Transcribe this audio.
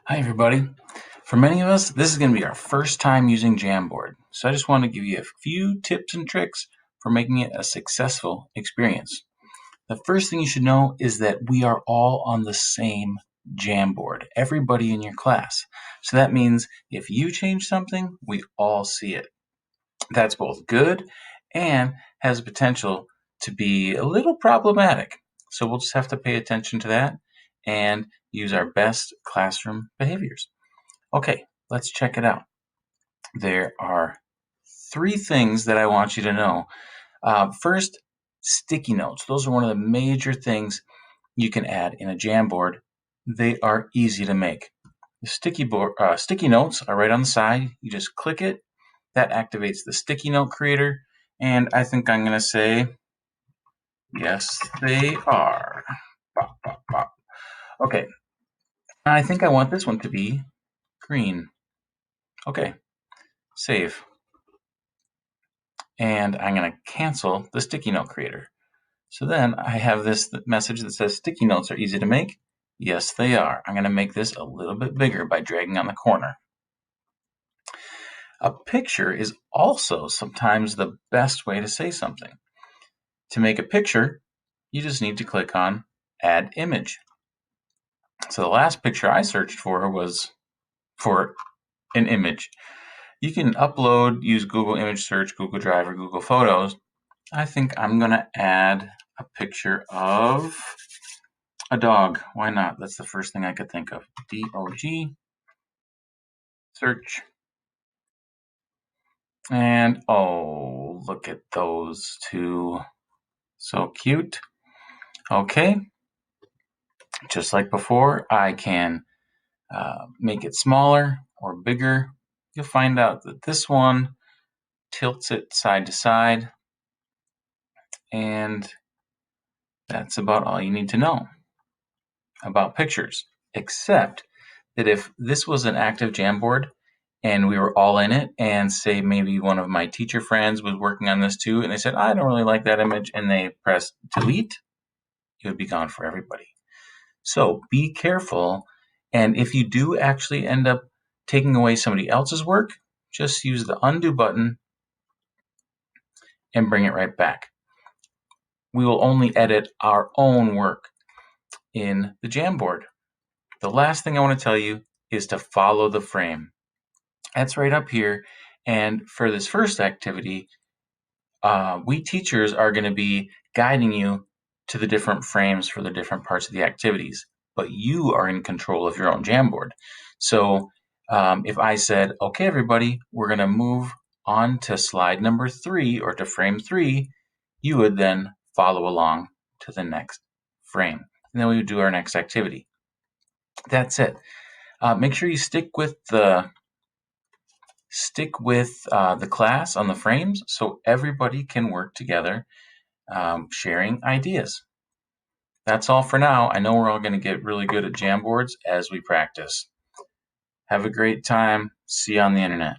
Hi everybody. For many of us, this is going to be our first time using Jamboard. So I just want to give you a few tips and tricks for making it a successful experience. The first thing you should know is that we are all on the same Jamboard, everybody in your class. So that means if you change something, we all see it. That's both good and has potential to be a little problematic. So we'll just have to pay attention to that and use our best classroom behaviors. Okay, let's check it out. There are three things that I want you to know. First, sticky notes. Those are one of the major things you can add in a Jamboard. They are easy to make. The sticky notes are right on the side. You just click it. That activates the sticky note creator. And I think I'm going to say, yes, they are. Pop, pop, pop. Okay, I think I want this one to be green. Okay, save. And I'm going to cancel the sticky note creator. So then I have this message that says sticky notes are easy to make. Yes, they are. I'm going to make this a little bit bigger by dragging on the corner. A picture is also sometimes the best way to say something. To make a picture, you just need to click on Add Image. So the last picture I searched for was for an image. You can upload, use Google Image Search, Google Drive, or Google Photos. I think I'm going to add a picture of a dog. Why not? That's the first thing I could think of. DOG, search. And oh, look at those two. So cute. Okay. Just like before, I can make it smaller or bigger. You'll find out that this one tilts it side to side. And that's about all you need to know about pictures, except that if this was an active Jamboard and we were all in it, and say maybe one of my teacher friends was working on this too, and they said, I don't really like that image, and they pressed delete, it would be gone for everybody. So be careful, and if you do actually end up taking away somebody else's work, just use the undo button and bring it right back. We will only edit our own work in the Jamboard. The last thing I want to tell you is to follow the frame. That's right up here. And for this first activity, we teachers are going to be guiding you to the different frames for the different parts of the activities, but you are in control of your own Jamboard. So if I said, okay, everybody, we're going to move on to slide number 3 or to frame 3, you would then follow along to the next frame. And then we would do our next activity. That's it. Make sure you stick with the class on the frames so everybody can work together, sharing ideas. That's all for now. I know we're all going to get really good at Jamboards as we practice. Have a great time. See you on the internet.